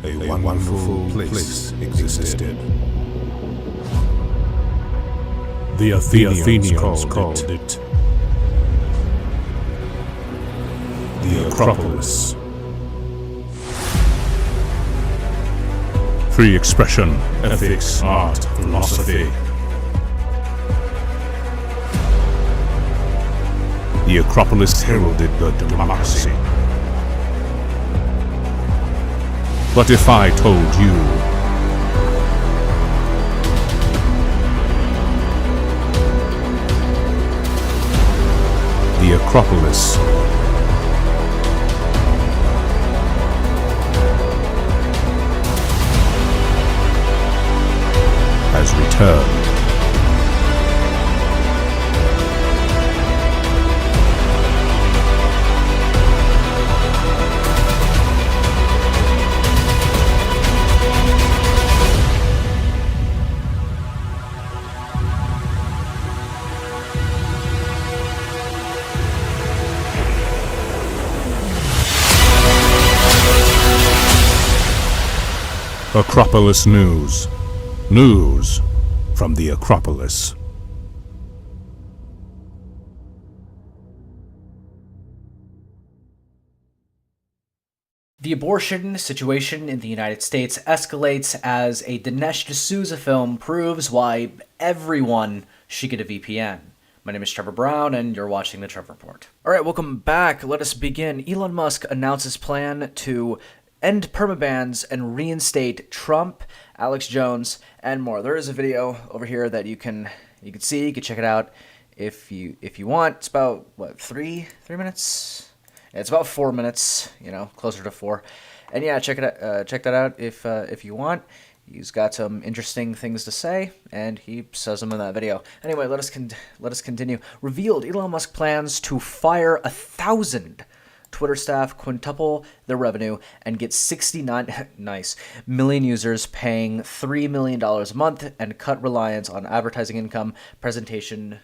a wonderful place existed. The Athenians called it the Acropolis. Free expression, ethics, art, philosophy. The Acropolis heralded the democracy. But if I told you the Acropolis has returned. Acropolis News. News from the Acropolis. The abortion situation in the United States escalates as a Dinesh D'Souza film proves why everyone should get a VPN. My name is Trevor Brown, and you're watching the Trevor Report. Alright, welcome back. Let us begin. Elon Musk announces plan to end permabans and reinstate Trump, Alex Jones, and more. There is a video over here that you can see. You can check it out if you want. It's about what, three minutes? Yeah, it's about 4 minutes. Closer to 4. And yeah, check that out if you want. He's got some interesting things to say, and he says them in that video. Anyway, let us continue. Revealed: Elon Musk plans to fire 1,000 Twitter staff, quintuple their revenue, and get 69 million users paying $3 million a month, and cut reliance on advertising income. Presentation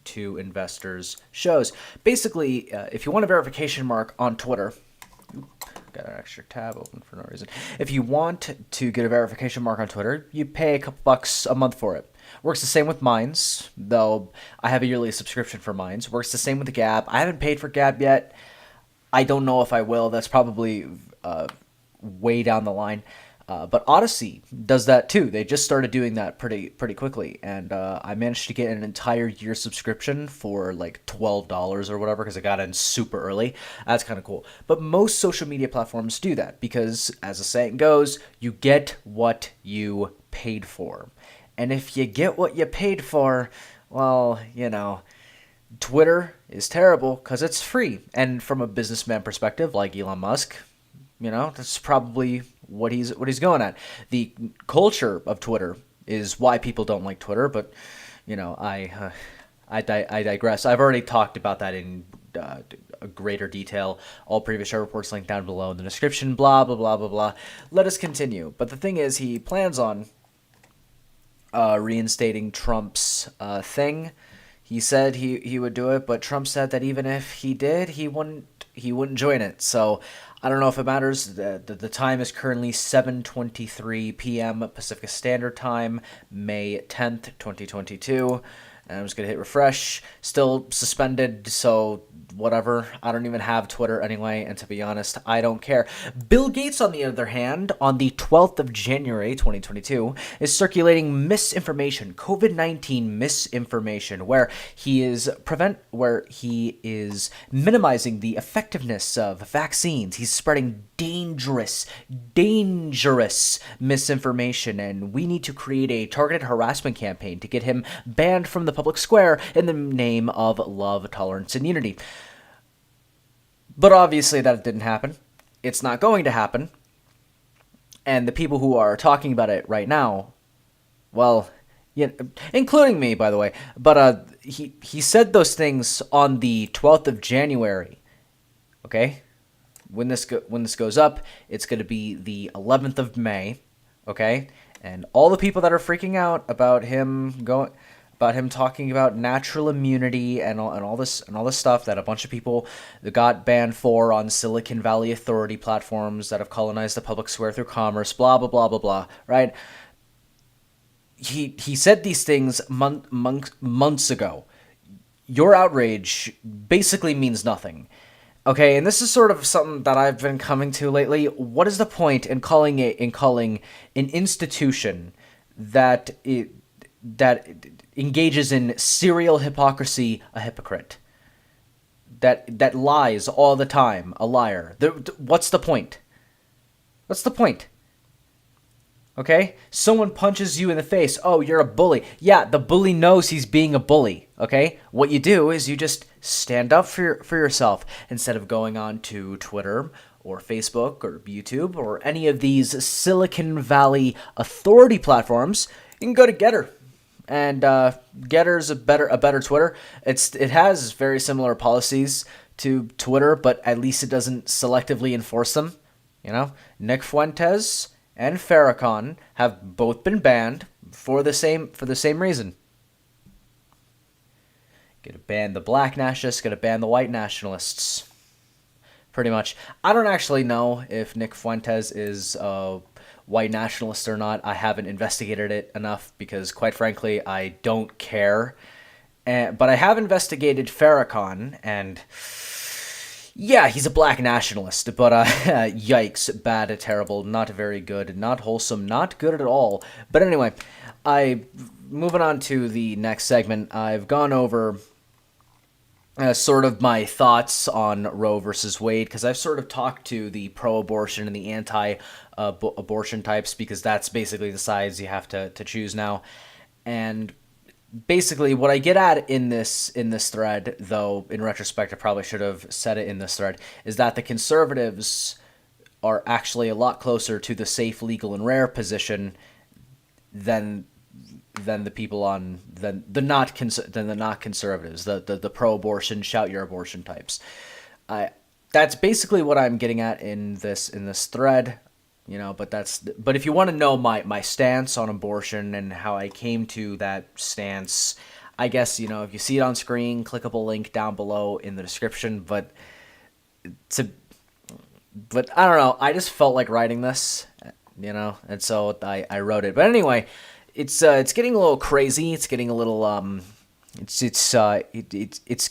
to investors shows. Basically, if you want a verification mark on Twitter, got an extra tab open for no reason. If you want to get a verification mark on Twitter, you pay a couple bucks a month for it. Works the same with Minds, though I have a yearly subscription for Minds. Works the same with the Gab. I haven't paid for Gab yet. I don't know if I will. That's probably way down the line. But Odysee does that too. They just started doing that pretty quickly, and I managed to get an entire year subscription for like $12 or whatever because I got in super early. That's kind of cool. But most social media platforms do that because, as the saying goes, you get what you paid for. And if you get what you paid for, well, Twitter is terrible because it's free. And from a businessman perspective, like Elon Musk, that's probably what he's going at. The culture of Twitter is why people don't like Twitter, but I digress. I've already talked about that in a greater detail. All previous show reports linked down below in the description. Blah blah blah blah blah. Let us continue. But the thing is, he plans on reinstating Trump's thing. He said he would do it, but Trump said that even if he did, he wouldn't join it. So I don't know if it matters. The time is currently 7:23 p.m. Pacific Standard Time, May 10th, 2022. And I'm just going to hit refresh. Still suspended, so whatever. I don't even have Twitter anyway, and to be honest, I don't care. Bill Gates, on the other hand, on the 12th of January, 2022, is circulating misinformation, COVID-19 misinformation, where he is minimizing the effectiveness of vaccines. He's spreading dangerous misinformation, and we need to create a targeted harassment campaign to get him banned from the public square in the name of love, tolerance, and unity. But obviously that didn't happen. It's not going to happen. And the people who are talking about it right now, well, including me, by the way, but he said those things on the 12th of January. Okay? When this goes up, it's going to be the 11th of May, okay? And all the people that are freaking out about him about him talking about natural immunity and all this stuff that a bunch of people got banned for on Silicon Valley Authority platforms that have colonized the public square through commerce, blah blah blah blah blah, right? He said these things months ago. Your outrage basically means nothing. Okay, and this is sort of something that I've been coming to lately. What is the point in calling an institution that engages in serial hypocrisy a hypocrite? That lies all the time, a liar. What's the point? What's the point? Okay? Someone punches you in the face. Oh, you're a bully. Yeah, the bully knows he's being a bully. Okay? What you do is you just stand up for yourself instead of going on to Twitter or Facebook or YouTube or any of these Silicon Valley Authority platforms. You can go to Getter. And Getter's a better Twitter. It has very similar policies to Twitter, but at least it doesn't selectively enforce them. You know, Nick Fuentes and Farrakhan have both been banned for the same reason. Gonna ban the black nationalists, gonna ban the white nationalists. Pretty much. I don't actually know if Nick Fuentes is a white nationalist or not. I haven't investigated it enough because, quite frankly, I don't care. But I have investigated Farrakhan, and yeah, he's a black nationalist, but yikes, bad, terrible, not very good, not wholesome, not good at all. But anyway, moving on to the next segment, I've gone over sort of my thoughts on Roe versus Wade, because I've sort of talked to the pro-abortion and the anti-abortion types, because that's basically the sides you have to choose now. And basically, what I get at in this thread, though in retrospect I probably should have said it in this thread, is that the conservatives are actually a lot closer to the safe, legal, and rare position than the people than the not conservatives, the pro-abortion, shout your abortion types. That's basically what I'm getting at in this thread. You know, but if you want to know my stance on abortion and how I came to that stance, I guess, you know, if you see it on screen, clickable link down below in the description. But I don't know, I just felt like writing this, you know, and so I wrote it. But anyway, it's getting a little crazy. It's getting a little it's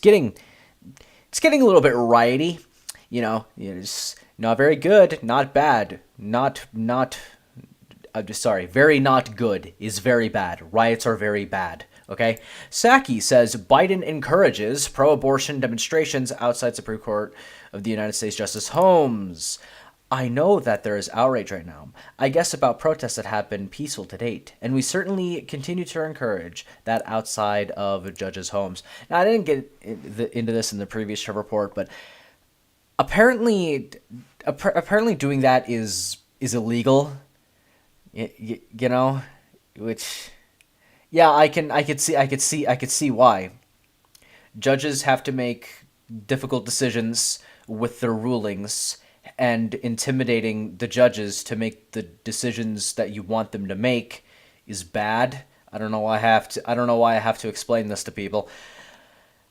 getting a little bit rioty. You know, it's not very good, not bad, very not good is very bad. Riots are very bad, okay? Saki says, Biden encourages pro-abortion demonstrations outside Supreme Court of the United States Justice homes. I know that there is outrage right now, I guess about protests that have been peaceful to date, and we certainly continue to encourage that outside of judges' homes. Now, I didn't get into this in the previous Trevor report, but apparently doing that is illegal. You know, which, yeah, I could see why. Judges have to make difficult decisions with their rulings, and intimidating the judges to make the decisions that you want them to make is bad. I don't know why I have to explain this to people.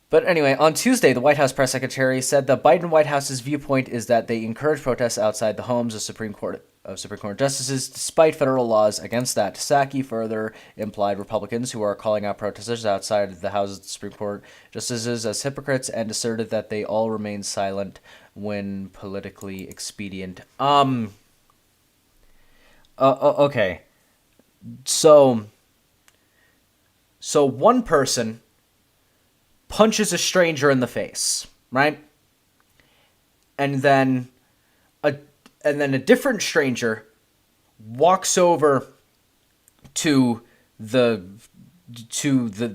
But anyway, on Tuesday, the White House press secretary said the Biden White House's viewpoint is that they encourage protests outside the homes of Supreme Court justices, despite federal laws against that. Psaki further implied Republicans who are calling out protesters outside the houses of the Supreme Court justices as hypocrites, and asserted that they all remain silent when politically expedient. Okay. So one person punches a stranger in the face, right? And then a different stranger walks over to the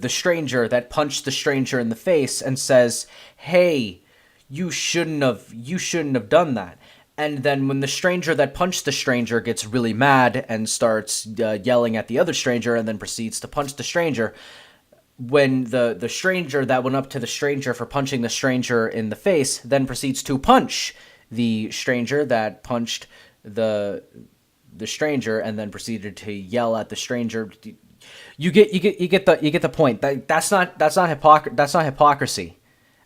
stranger that punched the stranger in the face and says, "Hey, you shouldn't have done that." And then when the stranger that punched the stranger gets really mad and starts yelling at the other stranger and then proceeds to punch the stranger, when the stranger that went up to the stranger for punching the stranger in the face then proceeds to punch the stranger that punched the stranger and then proceeded to yell at the stranger, you get the point. That's not hypocrisy.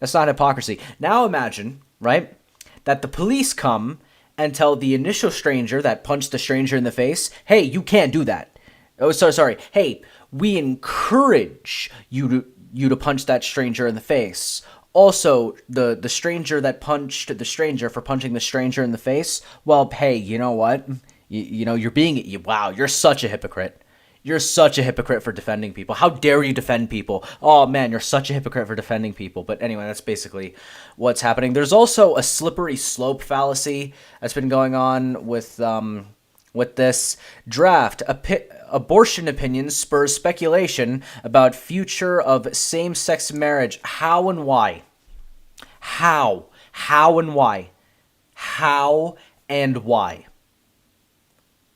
That's not hypocrisy. Now imagine, right, that the police come and tell the initial stranger that punched the stranger in the face, "Hey, you can't do that." Oh, sorry. Hey, we encourage you to punch that stranger in the face. Also, the stranger that punched the stranger for punching the stranger in the face, well, hey, you know what? Wow, you're such a hypocrite. You're such a hypocrite for defending people. How dare you defend people? Oh man, you're such a hypocrite for defending people. But anyway, that's basically what's happening. There's also a slippery slope fallacy that's been going on with this draft. Abortion opinions spurs speculation about future of same-sex marriage. How and why? How and why? How and why?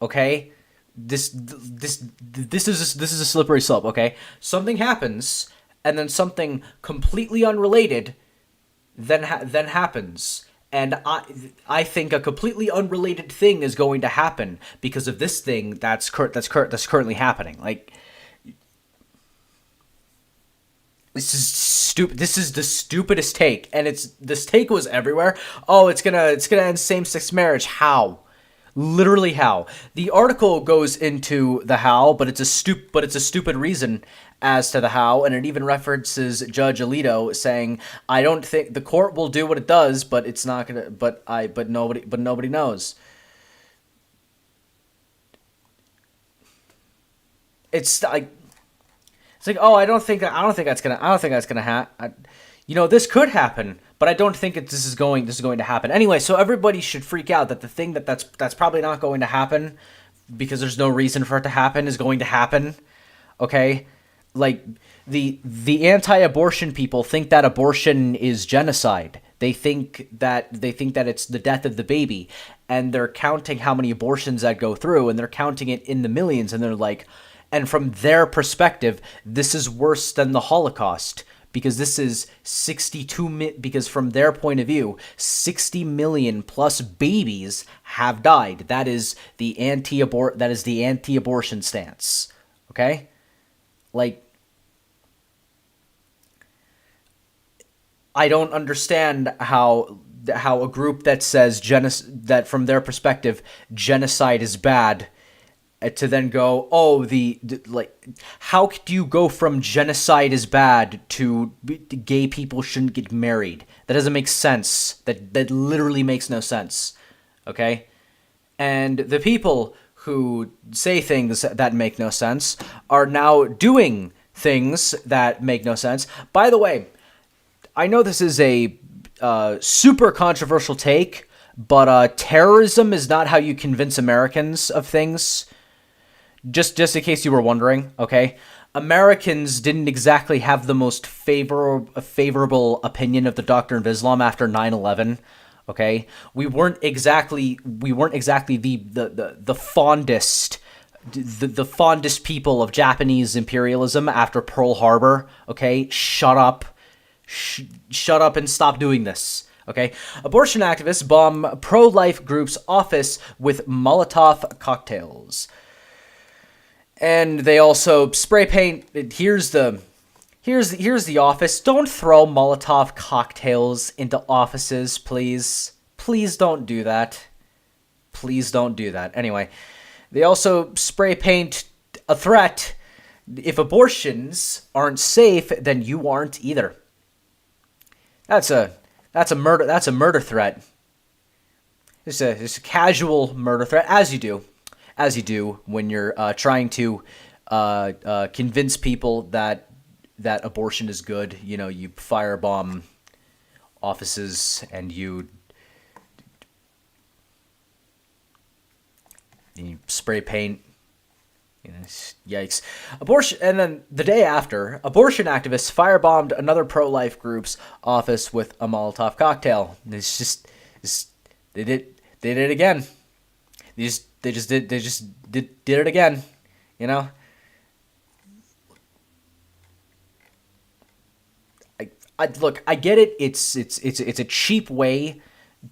Okay? This is a slippery slope, okay? Something happens, and then something completely unrelated then happens. And I think a completely unrelated thing is going to happen because of this thing that's currently happening. Like, this is stupid. This is the stupidest take, and this take was everywhere. Oh, it's gonna end same-sex marriage. How? Literally how? The article goes into the how, but it's a stupid reason as to the how, and it even references Judge Alito saying, "I don't think the court will do what it does, but it's not gonna. But nobody knows." It's like, oh, I don't think that's gonna happen. This could happen, but I don't think this is going to happen. Anyway, so everybody should freak out that the thing that's probably not going to happen because there's no reason for it to happen is going to happen. Okay? Like, the anti-abortion people think that abortion is genocide. They think that it's the death of the baby, and they're counting how many abortions that go through, and they're counting it in the millions, and they're like, and from their perspective, this is worse than the Holocaust. Because this is because from their point of view, 60 million plus babies have died. That is the anti-abortion stance. Okay? Like, I don't understand how a group that says that from their perspective genocide is bad to then go, oh, how do you go from genocide is bad to gay people shouldn't get married? That doesn't make sense. That literally makes no sense. Okay? And the people who say things that make no sense are now doing things that make no sense. By the way, I know this is a super controversial take, but terrorism is not how you convince Americans of things. Just in case you were wondering, okay? Americans didn't exactly have the most favorable opinion of the Doctrine of Islam after 9/11, okay? We weren't exactly the fondest people of Japanese imperialism after Pearl Harbor, okay? Shut up and stop doing this. Okay, abortion activists bomb pro-life group's office with Molotov cocktails. And they also spray paint. Here's the office. Don't throw Molotov cocktails into offices, please. Please don't do that. Please don't do that. Anyway, they also spray paint a threat. If abortions aren't safe, then you aren't either. That's a murder threat. It's a casual murder threat, as you do when you're trying to convince people that abortion is good. You firebomb offices and you spray paint. Yikes. Abortion, and then the day after, abortion activists firebombed another pro-life group's office with a Molotov cocktail. They did it again. They just did it again. I get it. It's a cheap way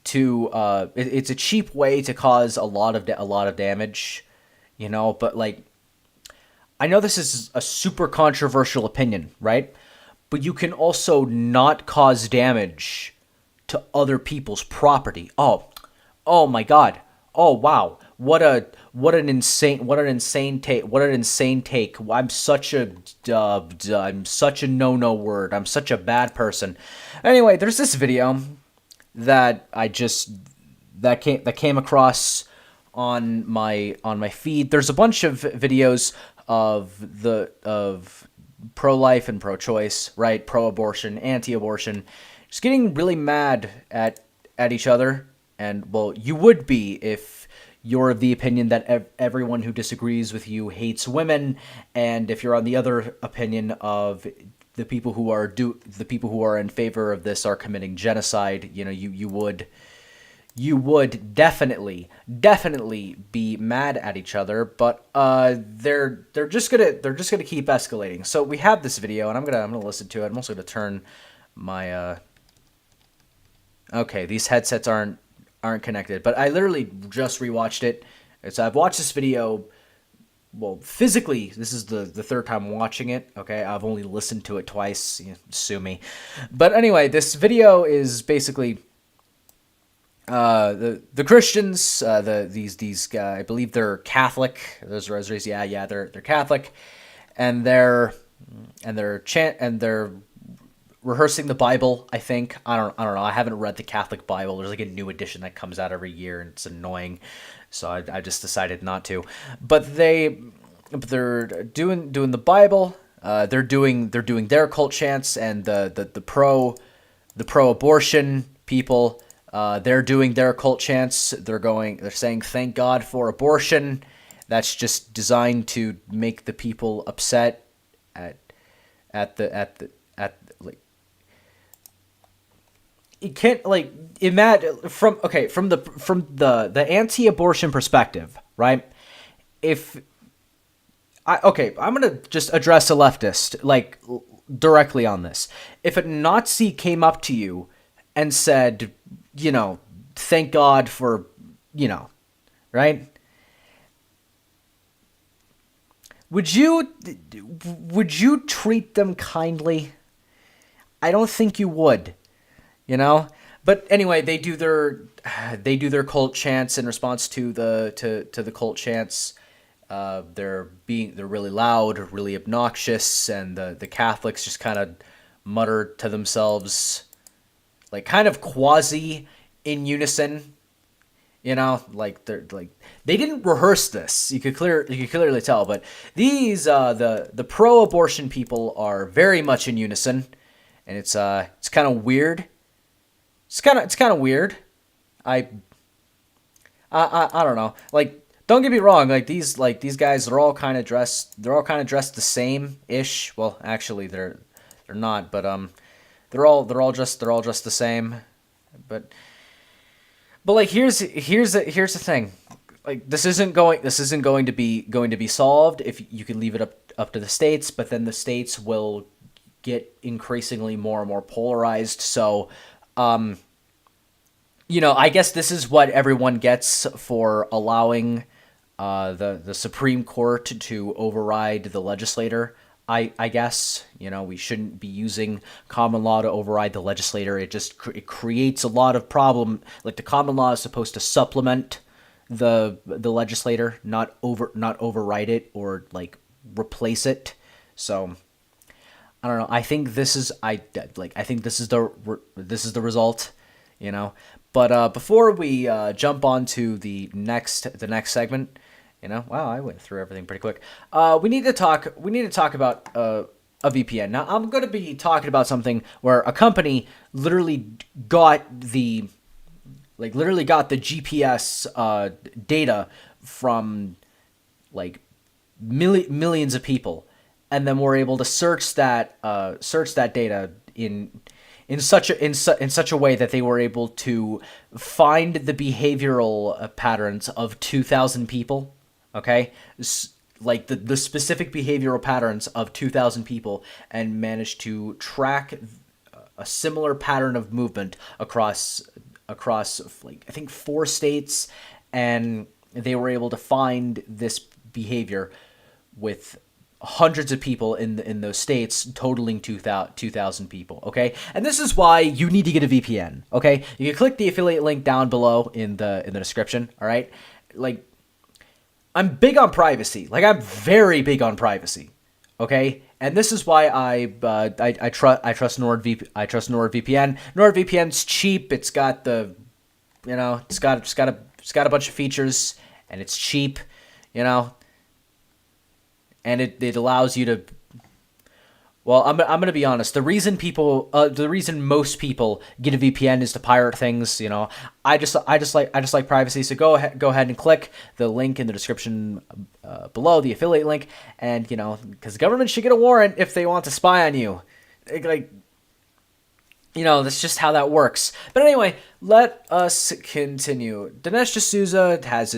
to it's a cheap way to cause a lot of damage, but like, I know this is a super controversial opinion, right? But you can also not cause damage to other people's property. Oh my God. Oh wow. What an insane take. I'm such a no word. I'm such a bad person. Anyway, there's this video that came across on my feed. There's a bunch of videos of pro-life and pro-choice, right? Pro-abortion, anti-abortion, just getting really mad at each other. And well, you would be if you're of the opinion that everyone who disagrees with you hates women, and if you're on the other opinion of the people who are in favor of this are committing genocide, you would definitely be mad at each other, but they're just gonna keep escalating. So we have this video, and I'm gonna listen to it. I'm also gonna turn my okay, these headsets aren't connected, but I literally just rewatched it. So I've watched this video. Well, physically, this is the third time watching it. Okay, I've only listened to it twice. Sue me. But anyway, this video is basically the Christians, these I believe they're Catholic. Those Rosaries, yeah, they're Catholic, and they're rehearsing the Bible. I think I don't know. I haven't read the Catholic Bible. There's like a new edition that comes out every year, and it's annoying. So I just decided not to. But they're doing the Bible. They're doing their cult chants, and the pro-abortion people. They're doing their cult chants. They're saying thank God for abortion. That's just designed to make the people upset at like. You can't like imagine from the anti-abortion perspective, right? I'm gonna just address a leftist like directly on this. If a Nazi came up to you and said, thank God for, right? Would you treat them kindly? I don't think you would. But anyway, they do their cult chants in response to the cult chants. They're really loud, really obnoxious, and the Catholics just kind of mutter to themselves, like kind of quasi in unison. Like they didn't rehearse this. You could clearly tell, but these the pro-abortion people are very much in unison, and it's kind of weird. It's kind of weird. I don't know. Like, don't get me wrong. Like these guys, they're all kind of dressed the same ish. Well, actually, they're not. But they're all just the same. But like here's the thing. Like this isn't going to be solved if you can leave it up to the states. But then the states will get increasingly more and more polarized. So. I guess this is what everyone gets for allowing the Supreme Court to override the legislator. I guess, we shouldn't be using common law to override the legislator. It just it creates a lot of problem. Like the common law is supposed to supplement the legislator, not override it or like replace it. So I don't know. I think this is the result, But before we jump on to the next segment, wow, I went through everything pretty quick. We need to talk about a VPN. Now, I'm going to be talking about something where a company literally got the GPS data from like millions of people, and then we're able to search that data in such a way that they were able to find the behavioral patterns of 2,000 people. Okay, like the specific behavioral patterns of 2,000 people, and managed to track a similar pattern of movement across like I think 4 states, and they were able to find this behavior with hundreds of people in those states, totaling 2,000 people, okay? And this is why you need to get a VPN, okay? You can click the affiliate link down below in the description, all right? Like, I'm big on privacy. Like, I'm very big on privacy, okay? And this is why I trust NordVPN. NordVPN's cheap. It's got the, it's got a bunch of features, and it's cheap, and it allows you to. Well, I'm gonna be honest. The reason most people get a VPN is to pirate things. I just like privacy. So go ahead and click the link in the description below, the affiliate link, and because the government should get a warrant if they want to spy on you. That's just how that works. But anyway, let us continue. Dinesh D'Souza has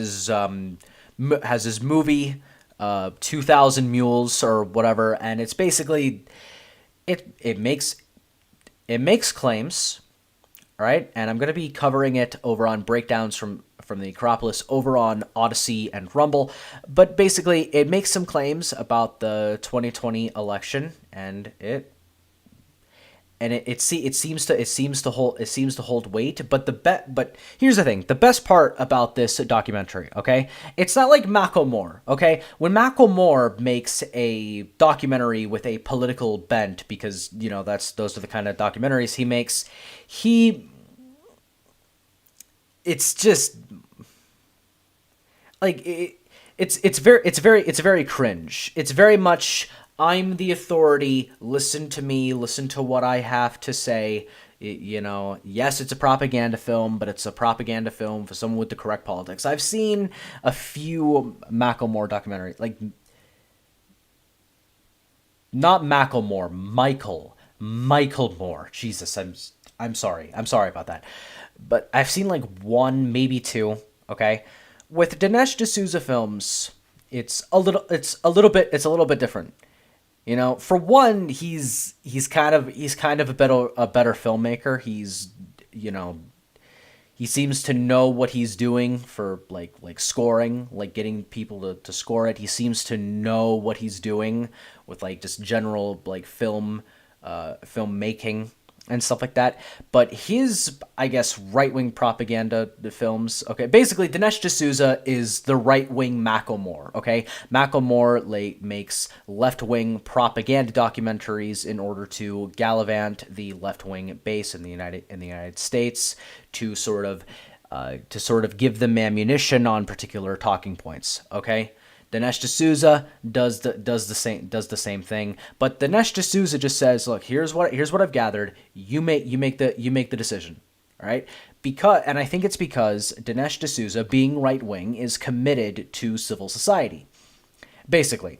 his movie. 2,000 Mules or whatever, and it's basically it makes claims, all right? And I'm going to be covering it over on breakdowns from the Acropolis over on Odysee and Rumble, but basically it makes some claims about the 2020 election, and it seems to hold weight, but here's the thing. The best part about this documentary, okay? It's not like Macklemore, okay? When Macklemore makes a documentary with a political bent, because, those are the kind of documentaries he makes, it's just like it's very cringe. It's very much, I'm the authority, listen to me, listen to what I have to say. Yes, it's a propaganda film, but it's a propaganda film for someone with the correct politics. I've seen a few Macklemore documentaries, like, not Macklemore, Michael Moore. Jesus, I'm sorry about that. But I've seen like one, maybe two, okay? With Dinesh D'Souza films, it's a little bit different. For one, he's kind of a better filmmaker. He seems to know what he's doing for like scoring, like getting people to score it. He seems to know what he's doing with like just general like filmmaking and stuff like that. But his, I guess, right-wing propaganda films, okay, basically Dinesh D'Souza is the right-wing Macklemore, okay? Macklemore makes left-wing propaganda documentaries in order to gallivant the left-wing base in the United States to sort of give them ammunition on particular talking points, okay? Dinesh D'Souza does the same thing, but Dinesh D'Souza just says, "Look, here's what I've gathered. You make the decision, all right?" And I think it's because Dinesh D'Souza, being right wing, is committed to civil society, basically.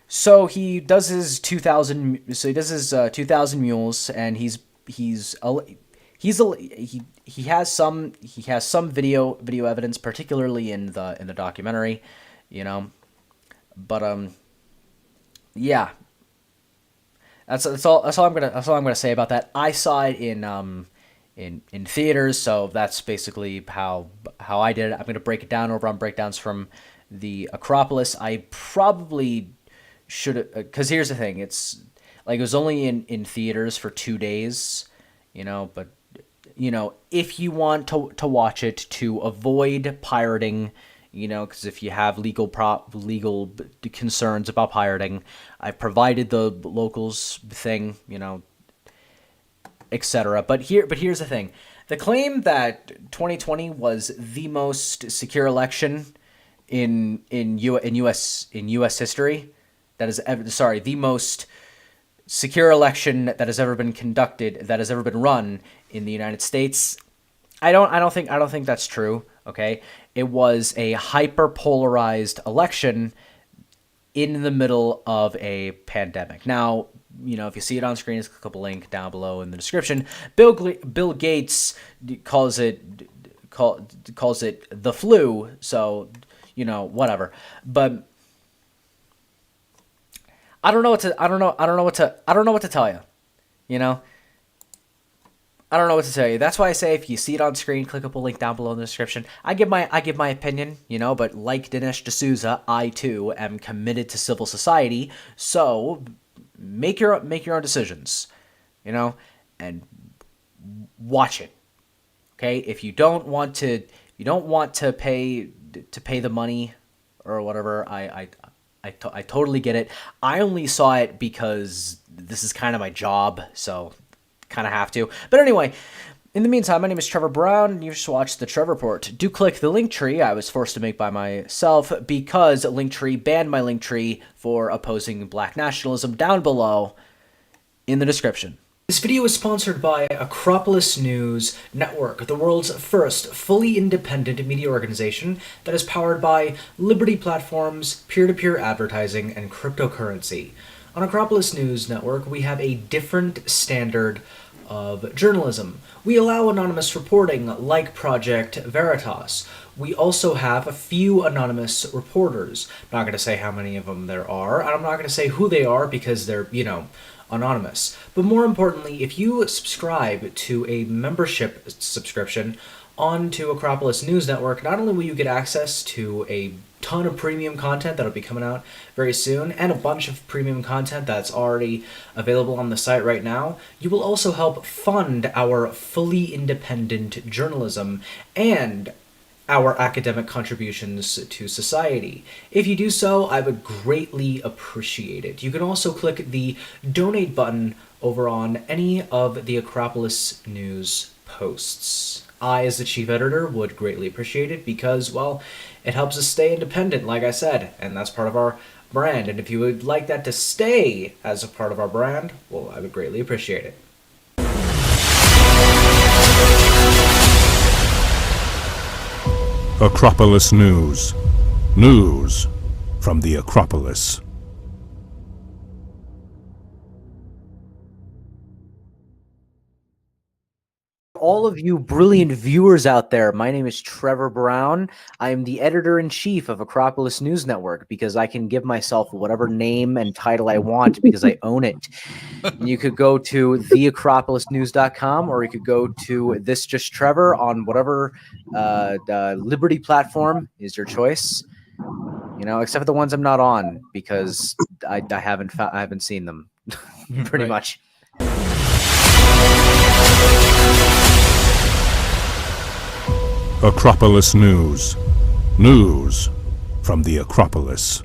So he does his 2,000 mules, and he has some video evidence, particularly in the documentary. But yeah, that's all I'm gonna say about that. I saw it in theaters, so that's basically how I did it. I'm gonna break it down over on breakdowns from the Acropolis. I probably should, because here's the thing, it's like it was only in theaters for 2 days, but if you want to watch it to avoid pirating, because if you have legal concerns about pirating, I've provided the locals thing, etc. But here's the thing: the claim that 2020 was the most secure election in U.S. history, the most secure election that has ever been conducted, that has ever been run in the United States. I don't think that's true. Okay, it was a hyper-polarized election in the middle of a pandemic. Now, if you see it on screen, just click a link down below in the description. Bill Gates calls it the flu. So, whatever. But I don't know what to tell you. I don't know what to tell you. That's why I say if you see it on screen, click up a link down below in the description. I give my opinion, but like Dinesh D'Souza, I too am committed to civil society. So make your own decisions, and watch it. Okay? If you don't want to pay the money or whatever, I totally get it. I only saw it because this is kind of my job, so kind of have to. But anyway, in the meantime, my name is Trevor Brown, and you just watched the Trevor Report. Do click the Linktree I was forced to make by myself because Linktree banned my Linktree for opposing black nationalism down below in the description. This video is sponsored by Acropolis News Network, the world's first fully independent media organization that is powered by Liberty platforms, peer-to-peer advertising, and cryptocurrency. On Acropolis News Network, we have a different standard of journalism. We allow anonymous reporting like Project Veritas. We also have a few anonymous reporters. I'm not going to say how many of them there are, and I'm not going to say who they are because they're, anonymous. But more importantly, if you subscribe to a membership subscription onto Acropolis News Network, not only will you get access to a ton of premium content that'll be coming out very soon, and a bunch of premium content that's already available on the site right now, you will also help fund our fully independent journalism and our academic contributions to society. If you do so, I would greatly appreciate it. You can also click the donate button over on any of the Acropolis News posts. I, as the chief editor, would greatly appreciate it because, well, it helps us stay independent, like I said, and that's part of our brand. And if you would like that to stay as a part of our brand, well, I would greatly appreciate it. Acropolis News. News from the Acropolis. All of you brilliant viewers out there, my name is Trevor Brown. I am the editor-in-chief of Acropolis News Network because I can give myself whatever name and title I want because I own it. You could go to theacropolisnews.com or you could go to ThisJustTrevor on whatever Liberty platform is your choice. Except for the ones I'm not on because I haven't seen them pretty much. Acropolis News. News from the Acropolis.